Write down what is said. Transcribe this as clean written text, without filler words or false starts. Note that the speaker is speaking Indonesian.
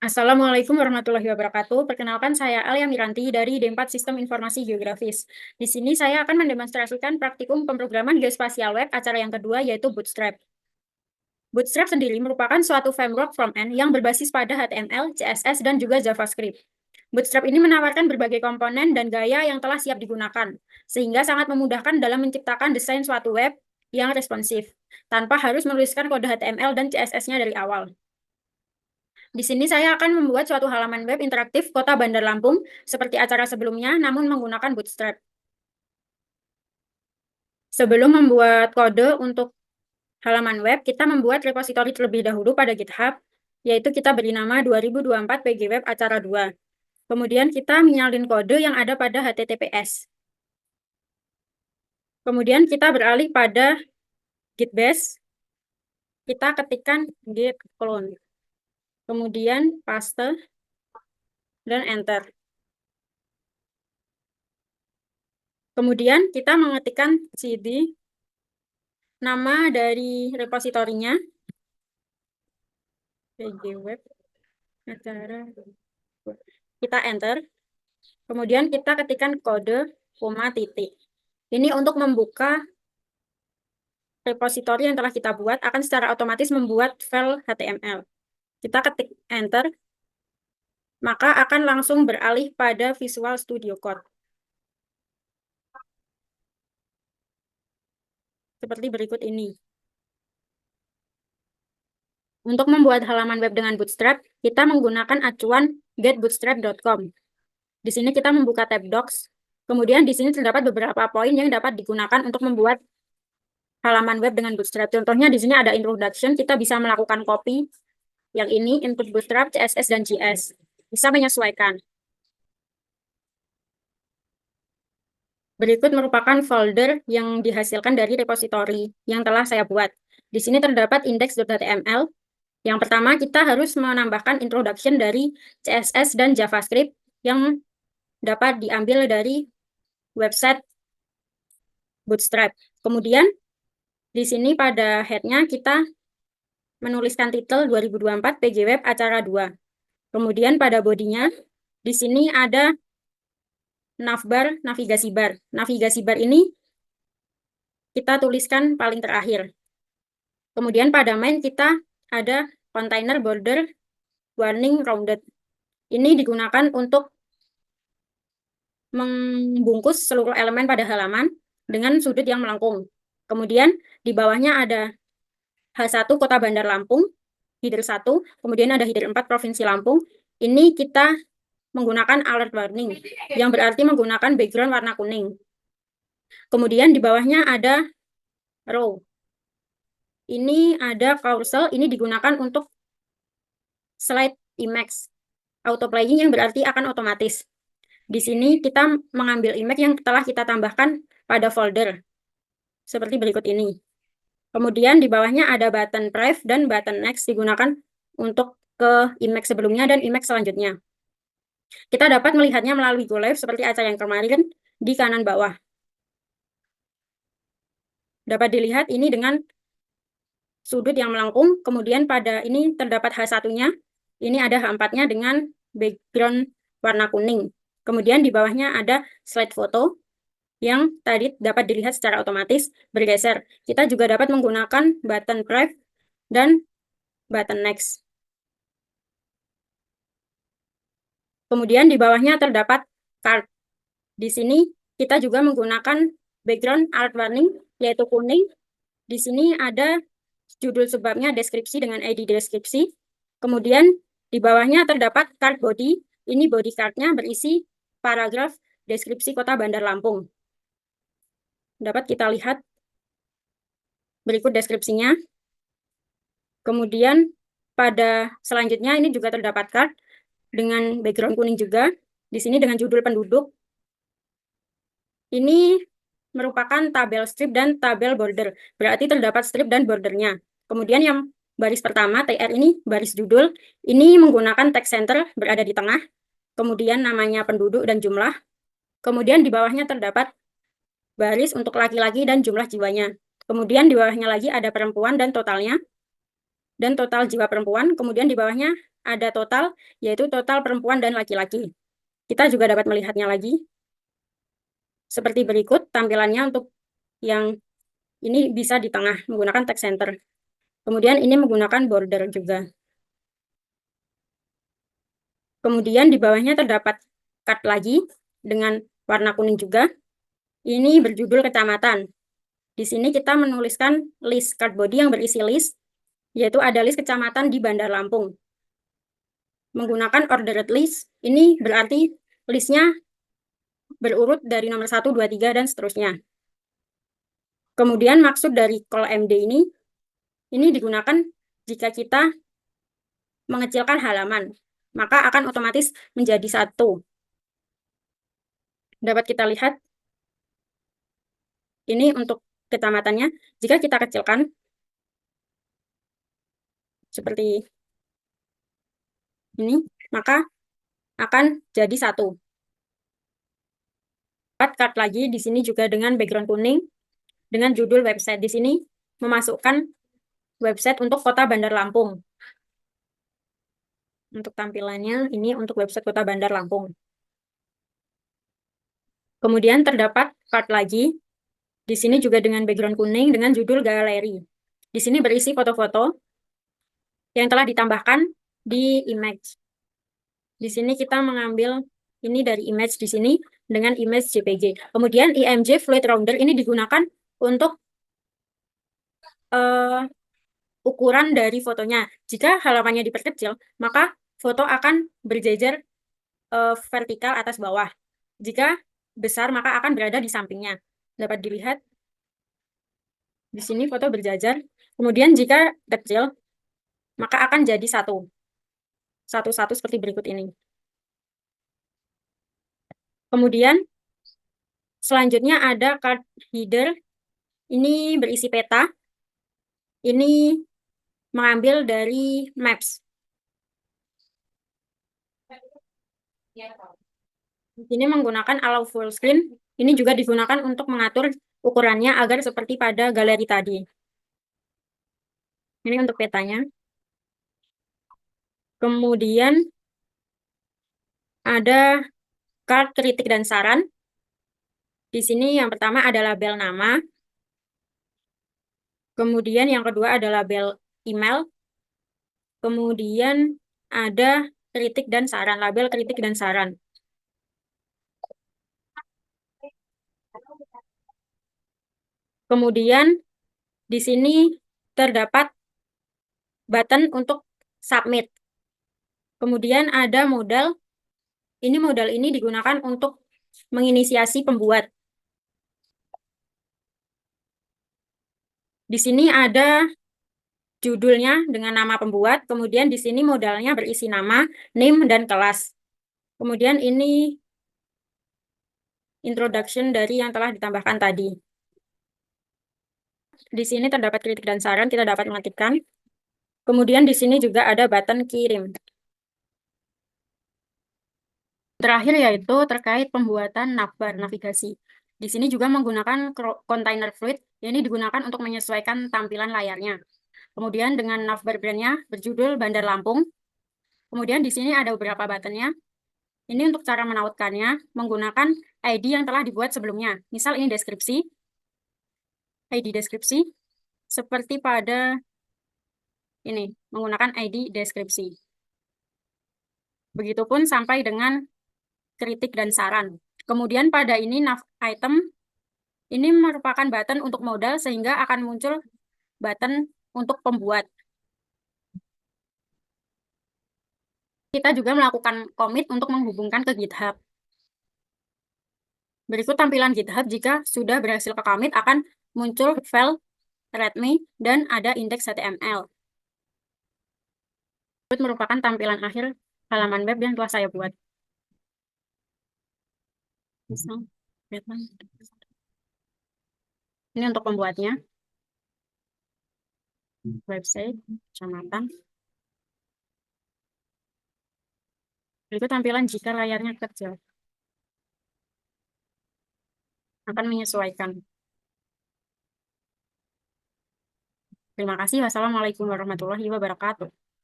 Assalamualaikum warahmatullahi wabarakatuh. Perkenalkan saya Alia Miranti dari D4 Sistem Informasi Geografis. Di sini saya akan mendemonstrasikan praktikum pemrograman geospasial web acara yang kedua yaitu Bootstrap. Bootstrap sendiri merupakan suatu framework front-end yang berbasis pada HTML, CSS, dan juga JavaScript. Bootstrap ini menawarkan berbagai komponen dan gaya yang telah siap digunakan, sehingga sangat memudahkan dalam menciptakan desain suatu web yang responsif, tanpa harus menuliskan kode HTML dan CSS-nya dari awal. Di sini saya akan membuat suatu halaman web interaktif Kota Bandar Lampung seperti acara sebelumnya, namun menggunakan Bootstrap. Sebelum membuat kode untuk halaman web, kita membuat repositori terlebih dahulu pada GitHub, yaitu kita beri nama 2024 PG Web Acara 2. Kemudian kita menyalin kode yang ada pada HTTPS. Kemudian kita beralih pada Git Bash, kita ketikkan git clone. Kemudian paste, dan enter. Kemudian kita mengetikkan cd, nama dari repositorinya, PG Web acara. Kita enter. Kemudian kita ketikkan kode, koma, titik. Ini untuk membuka repositori yang telah kita buat, akan secara otomatis membuat file HTML. Kita ketik enter, maka akan langsung beralih pada Visual Studio Code. Seperti berikut ini. Untuk membuat halaman web dengan Bootstrap, kita menggunakan acuan getbootstrap.com. Di sini kita membuka tab Docs. Kemudian di sini terdapat beberapa poin yang dapat digunakan untuk membuat halaman web dengan Bootstrap. Contohnya di sini ada introduction, kita bisa melakukan copy. Yang ini input Bootstrap, CSS, dan JS. Bisa menyesuaikan. Berikut merupakan folder yang dihasilkan dari repositori yang telah saya buat. Di sini terdapat index.html. Yang pertama, kita harus menambahkan introduction dari CSS dan JavaScript yang dapat diambil dari website Bootstrap. Kemudian, di sini pada head-nya kita menuliskan titel 2024 PG Web Acara 2. Kemudian pada bodinya, di sini ada navbar, navigasi bar. Navigasi bar ini kita tuliskan paling terakhir. Kemudian pada main kita ada container border warning rounded. Ini digunakan untuk membungkus seluruh elemen pada halaman dengan sudut yang melengkung. Kemudian di bawahnya ada H1 Kota Bandar Lampung, header 1, kemudian ada header 4 Provinsi Lampung. Ini kita menggunakan alert warning, yang berarti menggunakan background warna kuning. Kemudian di bawahnya ada row. Ini ada carousel, ini digunakan untuk slide image. Autoplaying yang berarti akan otomatis. Di sini kita mengambil image yang telah kita tambahkan pada folder. Seperti berikut ini. Kemudian di bawahnya ada button Prive dan button Next digunakan untuk ke image sebelumnya dan image selanjutnya. Kita dapat melihatnya melalui Go Live seperti acara yang kemarin di kanan bawah. Dapat dilihat ini dengan sudut yang melengkung, kemudian pada ini terdapat H1-nya, ini ada H4-nya dengan background warna kuning. Kemudian di bawahnya ada slide foto yang tadi dapat dilihat secara otomatis bergeser. Kita juga dapat menggunakan button Prive dan button Next. Kemudian di bawahnya terdapat card. Di sini kita juga menggunakan background alert warning, yaitu kuning. Di sini ada judul sebabnya deskripsi dengan ID deskripsi. Kemudian di bawahnya terdapat card body. Ini body cardnya berisi paragraf deskripsi Kota Bandar Lampung. Dapat kita lihat berikut deskripsinya. Kemudian pada selanjutnya ini juga terdapat card dengan background kuning juga. Di sini dengan judul penduduk. Ini merupakan tabel strip dan tabel border. Berarti terdapat strip dan bordernya. Kemudian yang baris pertama, TR ini baris judul. Ini menggunakan text center berada di tengah. Kemudian namanya penduduk dan jumlah. Kemudian di bawahnya terdapat baris untuk laki-laki dan jumlah jiwanya. Kemudian di bawahnya lagi ada perempuan dan totalnya. Dan total jiwa perempuan. Kemudian di bawahnya ada total, yaitu total perempuan dan laki-laki. Kita juga dapat melihatnya lagi. Seperti berikut tampilannya untuk yang ini bisa di tengah menggunakan text center. Kemudian ini menggunakan border juga. Kemudian di bawahnya terdapat card lagi dengan warna kuning juga. Ini berjudul kecamatan. Di sini kita menuliskan list card body yang berisi list, yaitu ada list kecamatan di Bandar Lampung. Menggunakan ordered list, ini berarti listnya berurut dari nomor 1, 2, 3, dan seterusnya. Kemudian maksud dari call MD ini digunakan jika kita mengecilkan halaman, maka akan otomatis menjadi 1. Dapat kita lihat, ini untuk kecamatannya, jika kita kecilkan, seperti ini, maka akan jadi 1. Card lagi di sini juga dengan background kuning, dengan judul website. Di sini memasukkan website untuk Kota Bandar Lampung. Untuk tampilannya, ini untuk website Kota Bandar Lampung. Kemudian terdapat card lagi, di sini juga dengan background kuning, dengan judul galeri. Di sini berisi foto-foto yang telah ditambahkan di image. Di sini kita mengambil ini dari image di sini dengan image JPG. Kemudian IMG Fluid Rounder ini digunakan untuk ukuran dari fotonya. Jika halamannya diperkecil, maka foto akan berjejer vertikal atas bawah. Jika besar, maka akan berada di sampingnya. Dapat dilihat di sini foto berjajar. Kemudian jika kecil, maka akan jadi 1. 1-1 seperti berikut ini. Kemudian selanjutnya ada card header. Ini berisi peta. Ini mengambil dari Maps. Ini menggunakan allow full screen. Ini juga digunakan untuk mengatur ukurannya agar seperti pada galeri tadi. Ini untuk petanya. Kemudian ada card kritik dan saran. Di sini yang pertama ada label nama. Kemudian yang kedua ada label email. Kemudian ada kritik dan saran, label kritik dan saran. Kemudian di sini terdapat button untuk submit. Kemudian ada modal. Ini modal ini digunakan untuk menginisiasi pembuat. Di sini ada judulnya dengan nama pembuat, kemudian di sini modalnya berisi nama, name, dan kelas. Kemudian ini introduction dari yang telah ditambahkan tadi. Di sini terdapat kritik dan saran, kita dapat mengetikkan. Kemudian di sini juga ada button kirim. Terakhir yaitu terkait pembuatan navbar navigasi. Di sini juga menggunakan container fluid, yang ini digunakan untuk menyesuaikan tampilan layarnya. Kemudian dengan navbar brandnya berjudul Bandar Lampung. Kemudian di sini ada beberapa buttonnya. Ini untuk cara menautkannya menggunakan ID yang telah dibuat sebelumnya. Misal ini deskripsi, ID deskripsi, seperti pada ini, menggunakan ID deskripsi. Begitupun sampai dengan kritik dan saran. Kemudian pada ini nav item, ini merupakan button untuk modal sehingga akan muncul button untuk pembuat. Kita juga melakukan commit untuk menghubungkan ke GitHub. Berikut tampilan GitHub jika sudah berhasil ke commit akan muncul file readme dan ada indeks HTML. Itu merupakan tampilan akhir halaman web yang telah saya buat. Ini untuk pembuatnya. Website, kecamatan. Berikut tampilan jika layarnya kecil. Akan menyesuaikan. Terima kasih. Wassalamualaikum warahmatullahi wabarakatuh.